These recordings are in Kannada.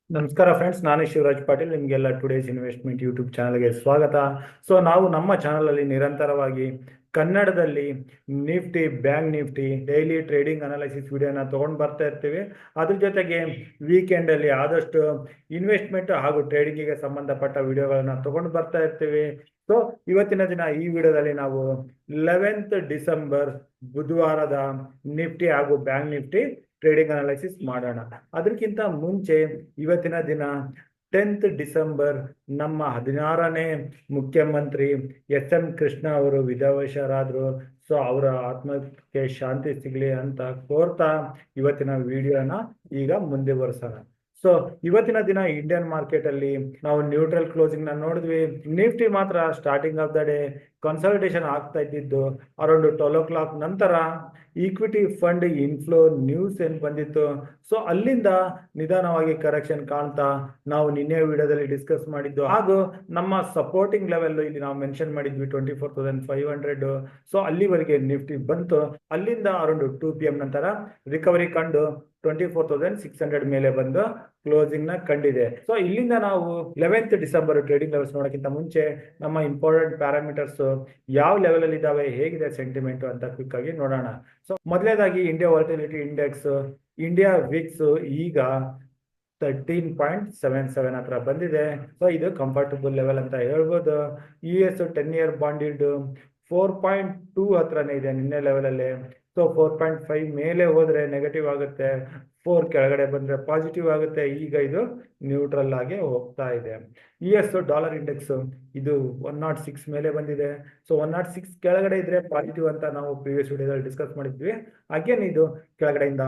ನಮಸ್ಕಾರ ಫ್ರೆಂಡ್ಸ್, ನಾನು ಶಿವರಾಜ್ ಪಾಟೀಲ್. ನಿಮಗೆಲ್ಲ ಟುಡೇಸ್ ಇನ್ವೆಸ್ಟ್ಮೆಂಟ್ ಯೂಟ್ಯೂಬ್ ಚಾನಲ್ಗೆ ಸ್ವಾಗತ. ನಾವು ನಮ್ಮ ಚಾನಲಲ್ಲಿ ನಿರಂತರವಾಗಿ ಕನ್ನಡದಲ್ಲಿ Nifty, bank Nifty daily trading analysis ವಿಡಿಯೋನ ತೊಗೊಂಡು ಬರ್ತಾ ಇರ್ತೀವಿ. ಅದ್ರ ಜೊತೆಗೆ ವೀಕೆಂಡಲ್ಲಿ ಆದಷ್ಟು ಇನ್ವೆಸ್ಟ್ಮೆಂಟ್ ಹಾಗೂ ಟ್ರೇಡಿಂಗಿಗೆ ಸಂಬಂಧಪಟ್ಟ ವಿಡಿಯೋಗಳನ್ನ ತೊಗೊಂಡು ಬರ್ತಾ ಇರ್ತೀವಿ. ಸೊ ಇವತ್ತಿನ ದಿನ ಈ ವಿಡಿಯೋದಲ್ಲಿ ನಾವು 11th ಡಿಸೆಂಬರ್ ಬುಧವಾರದ ನಿಫ್ಟಿ ಹಾಗೂ ಬ್ಯಾಂಕ್ ನಿಫ್ಟಿ ಟ್ರೇಡಿಂಗ್ ಅನಾಲಿಸಿಸ್ ಮಾಡೋಣ. ಅದಕ್ಕಿಂತ ಮುಂಚೆ ಇವತ್ತಿನ ದಿನ 10th ಡಿಸೆಂಬರ್ ನಮ್ಮ 16ನೇ ಮುಖ್ಯಮಂತ್ರಿ ಎಸ್.ಎಂ. ಕೃಷ್ಣ ಅವರು ವಿಧಿವಶರಾದರು. ಸೊ ಅವರ ಆತ್ಮಕ್ಕೆ ಶಾಂತಿ ಸಿಗಲಿ ಅಂತ ಕೋರ್ತಾ ಇವತ್ತಿನ ವಿಡಿಯೋನ ಈಗ ಮುಂದುವರಿಸೋಣ. ಸೊ ಇವತ್ತಿನ ದಿನ ಇಂಡಿಯನ್ ಮಾರ್ಕೆಟ್ ಅಲ್ಲಿ ನಾವು ನ್ಯೂಟ್ರಲ್ ಕ್ಲೋಸಿಂಗ್ ನ ನೋಡಿದ್ವಿ. ನಿಫ್ಟಿ ಮಾತ್ರ starting of the day consultation ಆಗ್ತಾ ಇದ್ದಿದ್ದು ಅರೌಂಡ್ 12 o'clock ನಂತರ ಈಕ್ವಿಟಿ ಫಂಡ್ ಇನ್ಫ್ಲೋ ನ್ಯೂಸ್ ಏನ್ ಬಂದಿತ್ತು. ಸೊ ಅಲ್ಲಿಂದ ನಿಧಾನವಾಗಿ ಕರೆಕ್ಷನ್ ಕಾಣ್ತಾ ನಾವು ನಿನ್ನೆ ವಿಡಿಯೋದಲ್ಲಿ ಡಿಸ್ಕಸ್ ಮಾಡಿದ್ದು ಹಾಗೂ ನಮ್ಮ ಸಪೋರ್ಟಿಂಗ್ ಲೆವೆಲ್ ಇಲ್ಲಿ ನಾವು ಮೆನ್ಷನ್ ಮಾಡಿದ್ವಿ 24,500. ಸೊ ಅಲ್ಲಿವರೆಗೆ ನಿಫ್ಟಿ ಬಂತು. ಅಲ್ಲಿಂದ ಅರೌಂಡ್ 2 PM ನಂತರ ರಿಕವರಿ ಕಂಡು 24,600 ಮೇಲೆ ಬಂದು ಕ್ಲೋಸಿಂಗ್ ನ ಕಂಡಿದೆ. ಸೊ ಇಲ್ಲಿಂದ ನಾವು 11th ಡಿಸೆಂಬರ್ ಟ್ರೇಡಿಂಗ್ ಲೆವೆಲ್ಸ್ ನೋಡೋಕ್ಕಿಂತ ಮುಂಚೆ ನಮ್ಮ ಇಂಪಾರ್ಟೆಂಟ್ ಪ್ಯಾರಾಮೀಟರ್ಸ್ ಯಾವ ಲೆವೆಲ್ ಅಲ್ಲಿ ಇದಾವೆ, ಹೇಗಿದೆ ಸೆಂಟಿಮೆಂಟ್ ಅಂತ ಕ್ವಿಕ್ ಆಗಿ ನೋಡೋಣ. ಸೊ ಮೊದಲನೇದಾಗಿ India volatility index, India Vicks ಈಗ 13.77 ಹತ್ರ ಬಂದಿದೆ. ಸೊ ಇದು ಕಂಫರ್ಟಬಲ್ ಲೆವೆಲ್ ಅಂತ ಹೇಳ್ಬೋದು. US 10-year ಬಾಂಡ್ ಇಲ್ಡ್ 4.2 ಹತ್ರನೇ ಇದೆ ನಿನ್ನೆ ಲೆವೆಲ್ ಅಲ್ಲಿ. ಸೊ 4.5 ಮೇಲೆ ಹೋದ್ರೆ ನೆಗೆಟಿವ್ ಆಗುತ್ತೆ, 4 ಕೆಳಗಡೆ ಬಂದ್ರೆ ಪಾಸಿಟಿವ್ ಆಗುತ್ತೆ. ಈಗ ಇದು ನ್ಯೂಟ್ರಲ್ ಆಗಿ ಹೋಗ್ತಾ ಇದೆ. US ಡಾಲರ್ ಇಂಡೆಕ್ಸ್ ಇದು 106 ಮೇಲೆ ಬಂದಿದೆ. ಸೊ 106 ಕೆಳಗಡೆ ಇದ್ರೆ ಪಾಸಿಟಿವ್ ಅಂತ ನಾವು ಪ್ರೀವಿಯಸ್ ವಿಡಿಯೋದಲ್ಲಿ ಡಿಸ್ಕಸ್ ಮಾಡಿದ್ವಿ. ಅಗೇನ್ ಇದು ಕೆಳಗಡೆಯಿಂದ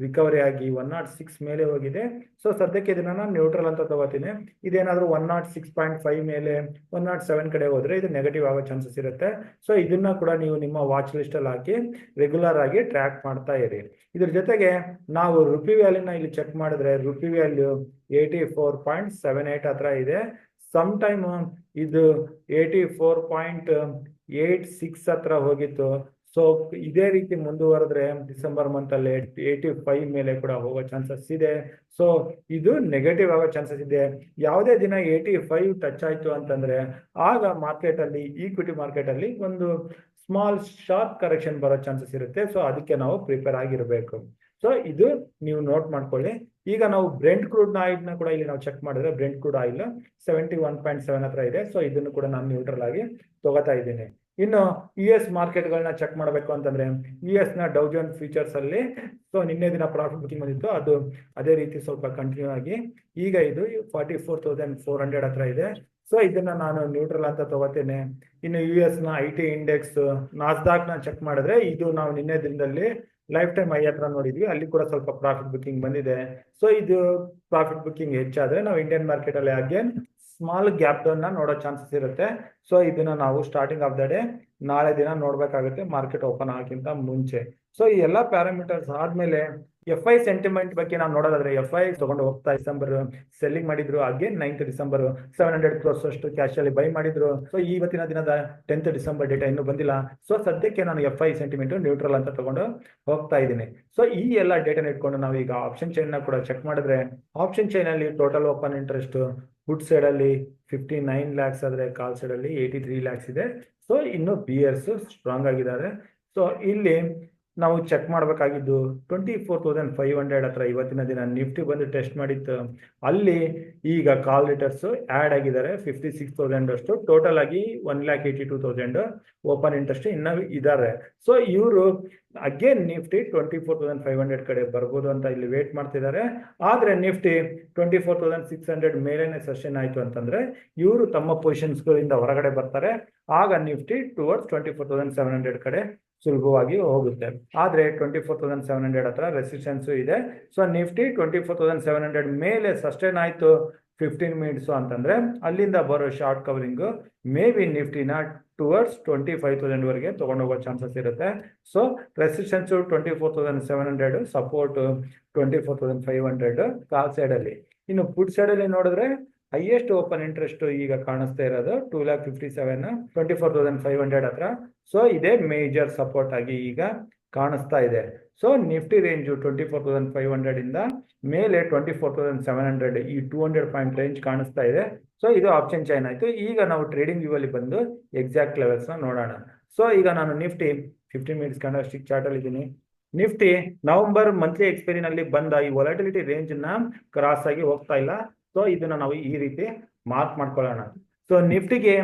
ರಿಕವರಿ ಆಗಿ 106 ಮೇಲೆ ಹೋಗಿದೆ. ಸೊ ಸದ್ಯಕ್ಕೆ ಇದನ್ನ ನಾನು ನ್ಯೂಟ್ರಲ್ ಅಂತ ತಗೋತೀನಿ. ಇದೇನಾದ್ರೂ 106.5 ಮೇಲೆ 107 ಕಡೆ ಹೋದ್ರೆ ಇದು ನೆಗೆಟಿವ್ ಆಗೋ ಚಾನ್ಸಸ್ ಇರುತ್ತೆ. ಸೊ ಇದನ್ನ ಕೂಡ ನೀವು ನಿಮ್ಮ ವಾಚ್ ಲಿಸ್ಟ್ ಅಲ್ಲಿ ಹಾಕಿ ರೆಗ್ಯುಲರ್ ಆಗಿ ಟ್ರ್ಯಾಕ್ ಮಾಡ್ತಾ ಇರಿ. ಇದ್ರ ಜೊತೆಗೆ ನಾವು ರುಪಿ ವ್ಯಾಲ್ಯೂನ ಇಲ್ಲಿ ಚೆಕ್ ಮಾಡಿದ್ರೆ ರುಪಿ ವ್ಯಾಲ್ಯೂ 84.78 ಹತ್ರ ಇದೆ. ಸಮ್ ಟೈಮ್ ಇದು 84.86 ಹತ್ರ ಹೋಗಿತ್ತು. ಸೊ ಇದೇ ರೀತಿ ಮುಂದುವರೆದ್ರೆ ಡಿಸೆಂಬರ್ ಮಂತ್ ಅಲ್ಲಿ 85 ಮೇಲೆ ಕೂಡ ಹೋಗೋ ಚಾನ್ಸಸ್ ಇದೆ. ಸೊ ಇದು ನೆಗೆಟಿವ್ ಆಗೋ ಚಾನ್ಸಸ್ ಇದೆ. ಯಾವುದೇ ದಿನ 85 ಟಚ್ ಆಯ್ತು ಅಂತಂದ್ರೆ ಆಗ ಮಾರ್ಕೆಟ್ ಅಲ್ಲಿ, ಈಕ್ವಿಟಿ ಮಾರ್ಕೆಟ್ ಅಲ್ಲಿ ಒಂದು ಸ್ಮಾಲ್ ಶಾರ್ಪ್ ಕರೆಕ್ಷನ್ ಬರೋ ಚಾನ್ಸಸ್ ಇರುತ್ತೆ. ಸೊ ಅದಕ್ಕೆ ನಾವು ಪ್ರಿಪೇರ್ ಆಗಿರ್ಬೇಕು. ಸೊ ಇದು ನೀವು ನೋಟ್ ಮಾಡ್ಕೊಳ್ಳಿ. ಈಗ ನಾವು ಬ್ರೆಂಟ್ ಕ್ರೂಡ್ ಆಯಿಲ್ ನ ಕೂಡ ಇಲ್ಲಿ ನಾವು ಚೆಕ್ ಮಾಡಿದ್ರೆ ಬ್ರೆಂಟ್ ಕ್ರೂಡ್ ಆಯಿಲ್ 71.7 ಹತ್ರ ಇದೆ. ಸೊ ಇದನ್ನು ಕೂಡ ನಾನು ನ್ಯೂಟ್ರಲ್ ಆಗಿ ತಗೋತಾ ಇದ್ದೀನಿ. ಇನ್ನು US ಮಾರ್ಕೆಟ್ಗಳನ್ನ ಚೆಕ್ ಮಾಡಬೇಕು ಅಂತಂದ್ರೆ US ನ ಡೌ ಜೋನ್ಸ್ ಫ್ಯೂಚರ್ಸ್ ಅಲ್ಲಿ ಸೊ ನಿನ್ನೆ ದಿನ ಪ್ರಾಫಿಟ್ ಬುಕಿಂಗ್ ಬಂದಿತ್ತು, ಅದು ಅದೇ ರೀತಿ ಸ್ವಲ್ಪ ಕಂಟಿನ್ಯೂ ಆಗಿ ಈಗ ಇದು 44,400 ಹತ್ರ ಇದೆ. ಸೊ ಇದನ್ನ ನಾನು ನ್ಯೂಟ್ರಲ್ ಅಂತ ತಗೋತೇನೆ. ಇನ್ನು US ನ IT ಇಂಡೆಕ್ಸ್ ನಾಸ್ಡಾಕ್ ನ ಚೆಕ್ ಮಾಡಿದ್ರೆ ಇದು ನಾವು ನಿನ್ನೆ ದಿನದಲ್ಲಿ ಲೈಫ್ ಟೈಮ್ ಹೈ ಹತ್ರ ನೋಡಿದ್ವಿ, ಅಲ್ಲಿ ಕೂಡ ಸ್ವಲ್ಪ ಪ್ರಾಫಿಟ್ ಬುಕಿಂಗ್ ಬಂದಿದೆ. ಸೊ ಇದು ಪ್ರಾಫಿಟ್ ಬುಕಿಂಗ್ ಹೆಚ್ಚಾದ್ರೆ ನಾವು ಇಂಡಿಯನ್ ಮಾರ್ಕೆಟ್ ಅಲ್ಲಿ ಅಗೇನ್ ಸ್ಮಾಲ್ ಗ್ಯಾಪ್ ಡೌನ್ ನ ನೋಡೋ ಚಾನ್ಸಸ್ ಇರುತ್ತೆ. ಸೊ ಇದನ್ನ ನಾವು ಸ್ಟಾರ್ಟಿಂಗ್ ಆಫ್ ದ ಡೇ ನಾಳೆ ದಿನ ನೋಡ್ಬೇಕಾಗುತ್ತೆ ಮಾರ್ಕೆಟ್ ಓಪನ್ ಆಗಕ್ಕಿಂತ ಮುಂಚೆ. ಸೊ ಈ ಎಲ್ಲಾ ಪ್ಯಾರಾಮೀಟರ್ಸ್ ಆದ್ಮೇಲೆ FI ಸೆಂಟಿಮೆಂಟ್ ಬಗ್ಗೆ ನಾವು ನೋಡೋದಾದ್ರೆ FI ತಗೊಂಡು ಹೋಗ್ತಾ ಡಿಸೆಂಬರ್ ಸೆಲ್ಲಿಂಗ್ ಮಾಡಿದ್ರು. ಅಗೇನ್ 9th ಡಿಸೆಂಬರ್ 700 crores ಅಷ್ಟು ಕ್ಯಾಶ್ ಅಲ್ಲಿ ಬೈ ಮಾಡಿದ್ರು. ಸೊ ಇವತ್ತಿನ ದಿನದ 10th ಡಿಸೆಂಬರ್ ಡೇಟಾ ಇನ್ನೂ ಬಂದಿಲ್ಲ. ಸೊ ಸದ್ಯಕ್ಕೆ ನಾನು FI ಸೆಂಟಿಮೆಂಟ್ ನ್ಯೂಟ್ರಲ್ ಅಂತ ತಗೊಂಡು ಹೋಗ್ತಾ ಇದ್ದೀನಿ. ಸೊ ಈ ಎಲ್ಲ ಡೇಟಾನ ಇಟ್ಕೊಂಡು ನಾವು ಈಗ ಆಪ್ಷನ್ ಚೈನ್ ನ ಕೂಡ ಚೆಕ್ ಮಾಡಿದ್ರೆ ಆಪ್ಷನ್ ಚೈನ್ ಅಲ್ಲಿ total open interest put side ಅಲ್ಲಿ 59 lakhs ಆದ್ರೆ ಕಾಲ್ ಸೈಡ್ ಅಲ್ಲಿ 83 lakhs ಇದೆ. ಸೊ ಇನ್ನು ಬಿಯರ್ಸ್ ಸ್ಟ್ರಾಂಗ್ ಆಗಿದ್ದಾರೆ. ಸೊ ಇಲ್ಲಿ ನಾವು ಚೆಕ್ ಮಾಡಬೇಕಾಗಿದ್ದು 24,500 ಹತ್ರ ಇವತ್ತಿನ ದಿನ ನಿಫ್ಟಿ ಬಂದು ಟೆಸ್ಟ್ ಮಾಡಿತ್ತು. ಅಲ್ಲಿ ಈಗ ಕಾಲ್ ರಿಟರ್ಸ್ ಆಡ್ ಆಗಿದ್ದಾರೆ 56,000 ಅಷ್ಟು. ಟೋಟಲ್ ಆಗಿ 1,82,000 ಓಪನ್ ಇಂಟ್ರೆಸ್ಟ್ ಇನ್ನ ಇದ್ದಾರೆ. ಸೊ ಇವರು ಅಗೇನ್ ನಿಫ್ಟಿ 24,500 ಕಡೆ ಬರ್ಬೋದು ಅಂತ ಇಲ್ಲಿ ವೇಟ್ ಮಾಡ್ತಿದ್ದಾರೆ. ಆದ್ರೆ ನಿಫ್ಟಿ 24,600 ಮೇಲೇನೆ ಸೆಷನ್ ಆಯ್ತು ಅಂತಂದ್ರೆ ಇವರು ತಮ್ಮ ಪೊಸಿಷನ್ಸ್ ಗಳಿಂದ ಹೊರಗಡೆ ಬರ್ತಾರೆ. ಆಗ ನಿಫ್ಟಿ ಟುವರ್ಡ್ಸ್ 24,700 ಕಡೆ ಸುಲಭವಾಗಿ ಹೋಗುತ್ತೆ. ಆದ್ರೆ 24,700 ಹತ್ರ ರೆಸಿಸ್ಟೆನ್ಸ್ ಇದೆ. ಸೊ ನಿಫ್ಟಿ 24,700 ಮೇಲೆ ಸಸ್ಟೈನ್ ಆಯ್ತು 15 ಮಿನಿಟ್ಸ್ ಅಂತಂದ್ರೆ ಅಲ್ಲಿಂದ ಬರೋ ಶಾರ್ಟ್ ಕವರಿಂಗ್ ಮೇ ಬಿ ನಿಫ್ಟಿನ ಟುವರ್ಡ್ಸ್ 25,000 ವರೆಗೆ ತಗೊಂಡೋಗೋ ಚಾನ್ಸಸ್ ಇರುತ್ತೆ. So resistance 24,700, support 24,500 call side ಅಲ್ಲಿ. ಇನ್ನು ಪುಟ್ ಸೈಡ್ ಅಲ್ಲಿ ನೋಡಿದ್ರೆ ಹೈಯೆಸ್ಟ್ ಓಪನ್ ಇಂಟ್ರೆಸ್ಟ್ ಈಗ ಕಾಣಿಸ್ತಾ ಇರೋದು 2,57,000 24,500 ಹತ್ರ. ಸೊ ಇದೇ ಮೇಜರ್ ಸಪೋರ್ಟ್ ಆಗಿ ಈಗ ಕಾಣಿಸ್ತಾ ಇದೆ. ಸೊ ನಿಫ್ಟಿ ರೇಂಜು 24,500 ಇಂದ ಮೇಲೆ 24,700 ಈ 200 ಪಾಯಿಂಟ್ ರೇಂಜ್ ಕಾಣಿಸ್ತಾ ಇದೆ. ಸೊ ಇದು ಆಪ್ಷನ್ ಚೈನ್ ಆಯ್ತು. ಈಗ ನಾವು ಟ್ರೇಡಿಂಗ್ ವ್ಯೂ ಅಲ್ಲಿ ಬಂದು ಎಕ್ಸಾಕ್ಟ್ ಲೆವೆಲ್ಸ್ ನ ನೋಡೋಣ. ಸೊ ಈಗ ನಾನು ನಿಫ್ಟಿ 15 ಮಿನಿಟ್ಸ್ ಕ್ಯಾಂಡಲ್ಸ್ಟಿಕ್ ಚಾರ್ಟ್ ಅಲ್ಲಿ ಇದ್ದೀನಿ. ನಿಫ್ಟಿ ನವೆಂಬರ್ ಮಂತ್ಲಿ ಎಕ್ಸ್ಪೈರಿನಲ್ಲಿ ಬಂದ ಈ ವಾಲಟಿಲಿಟಿ ರೇಂಜ್ ನ ಕ್ರಾಸ್ ಆಗಿ ಹೋಗ್ತಾ ಇಲ್ಲ. ಸೊ ಇದನ್ನ ನಾವು ಈ ರೀತಿ ಮಾರ್ಕ್ ಮಾಡ್ಕೊಳ್ಳೋಣ. ಸೊ ನಿಫ್ಟಿಗೆ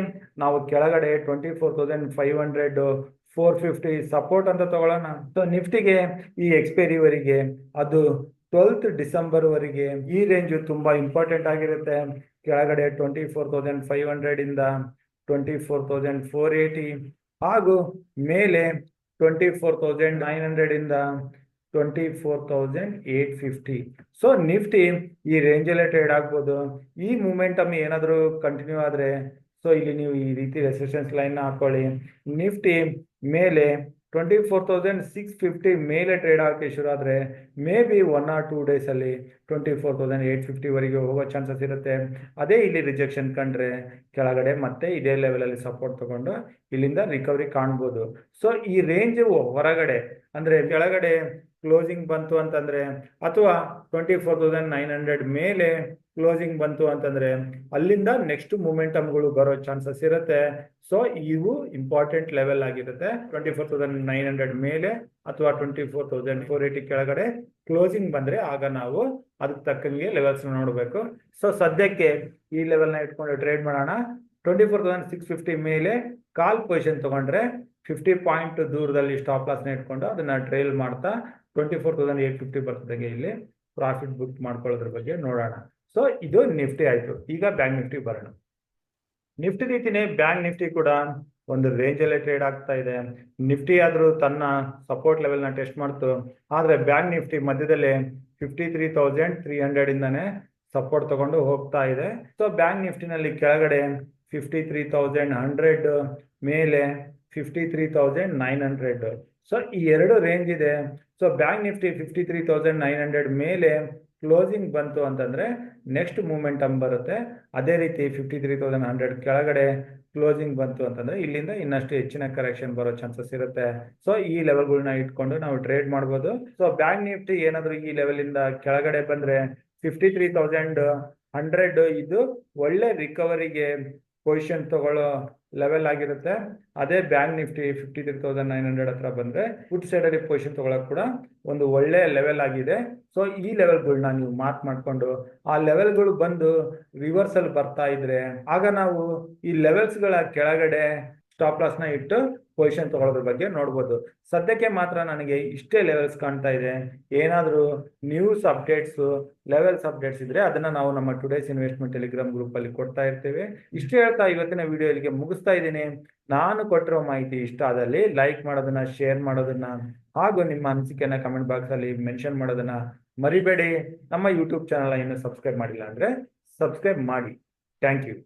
ನಾವು ಕೆಳಗಡೆ 24,500 450 ಸಪೋರ್ಟ್ ಅಂತ ತಗೊಳ್ಳೋಣ. ಸೊ ನಿಫ್ಟಿಗೆ ಈ ಎಕ್ಸ್ಪೈರಿವರೆಗೆ ಅದು 12th ಡಿಸೆಂಬರ್ ವರೆಗೆ ಈ ರೇಂಜ್ ತುಂಬಾ ಇಂಪಾರ್ಟೆಂಟ್ ಆಗಿರುತ್ತೆ. ಕೆಳಗಡೆ 24,500 ಇಂದ 24,480 ಹಾಗೂ ಮೇಲೆ 24,900 ಇಂದ 24,850. ಸೊ ನಿಫ್ಟಿ ಈ ರೇಂಜ್ ಅಲ್ಲೇ ಟ್ರೇಡ್ ಆಗ್ಬೋದು. ಈ ಮೂಮೆಂಟಮ್ ಏನಾದರೂ ಕಂಟಿನ್ಯೂ ಆದ್ರೆ ಸೊ ಇಲ್ಲಿ ನೀವು ಈ ರೀತಿ ರೆಸಿಸ್ಟೆನ್ಸ್ ಲೈನ್ ಹಾಕೊಳ್ಳಿ. ನಿಫ್ಟಿ ಮೇಲೆ 24,650 ಮೇಲೆ ಟ್ರೇಡ್ ಆಗಕ್ಕೆ ಶುರು ಆದ್ರೆ ಮೇ ಬಿ 1 or 2 ಡೇಸ್ ಅಲ್ಲಿ 24,850 ವರೆಗೆ ಹೋಗೋ ಚಾನ್ಸಸ್ ಇರುತ್ತೆ. ಅದೇ ಇಲ್ಲಿ ರಿಜೆಕ್ಷನ್ ಕಂಡ್ರೆ ಕೆಳಗಡೆ ಮತ್ತೆ ಇದೇ ಲೆವೆಲ್ ಅಲ್ಲಿ ಸಪೋರ್ಟ್ ತಗೊಂಡು ಇಲ್ಲಿಂದ ರಿಕವರಿ ಕಾಣ್ಬೋದು. ಸೊ ಈ ರೇಂಜ್ ಹೊರಗಡೆ ಅಂದ್ರೆ ಕೆಳಗಡೆ ಕ್ಲೋಸಿಂಗ್ ಬಂತು ಅಂತಂದ್ರೆ ಅಥವಾ 24,900 ಮೇಲೆ ಕ್ಲೋಸಿಂಗ್ ಬಂತು ಅಂತಂದ್ರೆ ಅಲ್ಲಿಂದ ನೆಕ್ಸ್ಟ್ ಮೂಮೆಂಟಮ್ಗಳು ಬರೋ ಚಾನ್ಸಸ್ ಇರುತ್ತೆ. ಸೊ ಇವು ಇಂಪಾರ್ಟೆಂಟ್ ಲೆವೆಲ್ ಆಗಿರುತ್ತೆ. 24,900 ಮೇಲೆ ಅಥವಾ 24,480 ಕೆಳಗಡೆ ಕ್ಲೋಸಿಂಗ್ ಬಂದ್ರೆ ಆಗ ನಾವು ಅದಕ್ಕೆ ತಕ್ಕಂಗೆ ಲೆವೆಲ್ಸ್ ನೋಡಬೇಕು. ಸೊ ಸದ್ಯಕ್ಕೆ ಈ ಲೆವೆಲ್ ನ ಇಟ್ಕೊಂಡು ಟ್ರೇಡ್ ಮಾಡೋಣ. 24,650 ಮೇಲೆ ಕಾಲ್ ಪೊಸಿಷನ್ ತಗೊಂಡ್ರೆ 50 ಪಾಯಿಂಟ್ ದೂರದಲ್ಲಿ ಸ್ಟಾಪ್ ಲಾಸ್ ನ ಇಟ್ಕೊಂಡು ಅದನ್ನ ಟ್ರೇಲ್ ಮಾಡ್ತಾ 24,850 ಬರ್ತದೆ ಇಲ್ಲಿ ಪ್ರಾಫಿಟ್ ಬುಕ್ ಮಾಡ್ಕೊಳ್ಳೋದ್ರ ಬಗ್ಗೆ ನೋಡೋಣ. ಸೊ ಇದು ನಿಫ್ಟಿ ಆಯ್ತು. ಈಗ ಬ್ಯಾಂಕ್ ನಿಫ್ಟಿ ಬರೋಣ. ನಿಫ್ಟಿ ರೀತಿನೇ ಬ್ಯಾಂಕ್ ನಿಫ್ಟಿ ಕೂಡ ಒಂದು ರೇಂಜ್ ಅಲ್ಲೇ ಟ್ರೇಡ್ ಆಗ್ತಾ ಇದೆ. ನಿಫ್ಟಿ ಆದ್ರೂ ತನ್ನ ಸಪೋರ್ಟ್ ಲೆವೆಲ್ ನ ಟೆಸ್ಟ್ ಮಾಡ್ತು. ಆದ್ರೆ ಬ್ಯಾಂಕ್ ನಿಫ್ಟಿ ಮಧ್ಯದಲ್ಲಿ 53,300 ಇಂದಾನೆ ಸಪೋರ್ಟ್ ತಗೊಂಡು ಹೋಗ್ತಾ ಇದೆ. ಸೊ ಬ್ಯಾಂಕ್ ನಿಫ್ಟಿನಲ್ಲಿ ಕೆಳಗಡೆ 53,100 ಮೇಲೆ 53,900. ಸೊ ಈ ಎರಡು ರೇಂಜ್ ಇದೆ. ಸೊ ಬ್ಯಾಂಕ್ ನಿಫ್ಟಿ 53,900 ಮೇಲೆ ಕ್ಲೋಸಿಂಗ್ ಬಂತು ಅಂತಂದ್ರೆ ನೆಕ್ಸ್ಟ್ ಮೂಮೆಂಟಮ್ ಬರುತ್ತೆ. ಅದೇ ರೀತಿ 53,100 ಕೆಳಗಡೆ ಕ್ಲೋಸಿಂಗ್ ಬಂತು ಅಂತಂದ್ರೆ ಇಲ್ಲಿಂದ ಇನ್ನಷ್ಟು ಹೆಚ್ಚಿನ ಕರೆಕ್ಷನ್ ಬರೋ ಚಾನ್ಸಸ್ ಇರುತ್ತೆ. ಸೊ ಈ ಲೆವೆಲ್ಗಳನ್ನ ಇಟ್ಕೊಂಡು ನಾವು ಟ್ರೇಡ್ ಮಾಡ್ಬೋದು. ಸೊ ಬ್ಯಾಂಕ್ ನಿಫ್ಟಿ ಏನಾದ್ರು ಈ ಲೆವೆಲ್ ಇಂದ ಕೆಳಗಡೆ ಬಂದ್ರೆ 53,100 ಇದು ಒಳ್ಳೆ ರಿಕವರಿಗೆ ಪೊಸಿಷನ್ ತಗೊಳ್ಳೋ ಲೆವೆಲ್ ಆಗಿರುತ್ತೆ. ಅದೇ ಬ್ಯಾಂಕ್ ನಿಫ್ಟಿ 53,900 ಹತ್ರ ಬಂದ್ರೆ ಫುಡ್ ಸೈಡ್ ಅಲ್ಲಿ ಪೊಸಿಷನ್ ತಗೊಳಕ್ ಕೂಡ ಒಂದು ಒಳ್ಳೆ ಲೆವೆಲ್ ಆಗಿದೆ. ಸೊ ಈ ಲೆವೆಲ್ಗಳನ್ನ ನೀವು ಮಾರ್ಕ್ ಮಾಡ್ಕೊಂಡು ಆ ಲೆವೆಲ್ಗಳು ಬಂದು ರಿವರ್ಸಲ್ ಬರ್ತಾ ಇದ್ರೆ ಆಗ ನಾವು ಈ ಲೆವೆಲ್ಸ್ ಗಳ ಕೆಳಗಡೆ ಸ್ಟಾಪ್ ಲಾಸ್ ನ ಇಟ್ಟು ಪೊಸಿಷನ್ ತಗೊಳ್ಳೋದ್ರ ಬಗ್ಗೆ ನೋಡ್ಬೋದು. ಸದ್ಯಕ್ಕೆ ಮಾತ್ರ ನನಗೆ ಇಷ್ಟೇ ಲೆವೆಲ್ಸ್ ಕಾಣ್ತಾ ಇದೆ. ಏನಾದರೂ ನ್ಯೂಸ್ ಅಪ್ಡೇಟ್ಸ್ ಲೆವೆಲ್ಸ್ ಅಪ್ಡೇಟ್ಸ್ ಇದ್ರೆ ಅದನ್ನ ನಾವು ನಮ್ಮ ಟುಡೇಸ್ ಇನ್ವೆಸ್ಟ್ಮೆಂಟ್ ಟೆಲಿಗ್ರಾಮ್ ಗ್ರೂಪ್ ಅಲ್ಲಿ ಕೊಡ್ತಾ ಇರ್ತೀವಿ. ಇಷ್ಟು ಹೇಳ್ತಾ ಇವತ್ತಿನ ವಿಡಿಯೋ ಇಲ್ಲಿಗೆ ಮುಗಿಸ್ತಾ ಇದ್ದೀನಿ. ನಾನು ಕೊಟ್ಟಿರೋ ಮಾಹಿತಿ ಇಷ್ಟ ಆದಲ್ಲಿ ಲೈಕ್ ಮಾಡೋದನ್ನ, ಶೇರ್ ಮಾಡೋದನ್ನ ಹಾಗೂ ನಿಮ್ಮ ಅನಿಸಿಕೆಯನ್ನ ಕಮೆಂಟ್ ಬಾಕ್ಸ್ ಅಲ್ಲಿ ಮೆನ್ಷನ್ ಮಾಡೋದನ್ನ ಮರಿಬೇಡಿ. ನಮ್ಮ ಯೂಟ್ಯೂಬ್ ಚಾನಲ್ ಇನ್ನೂ ಸಬ್ಸ್ಕ್ರೈಬ್ ಮಾಡಿಲ್ಲ ಅಂದ್ರೆ ಸಬ್ಸ್ಕ್ರೈಬ್ ಮಾಡಿ. Thank you.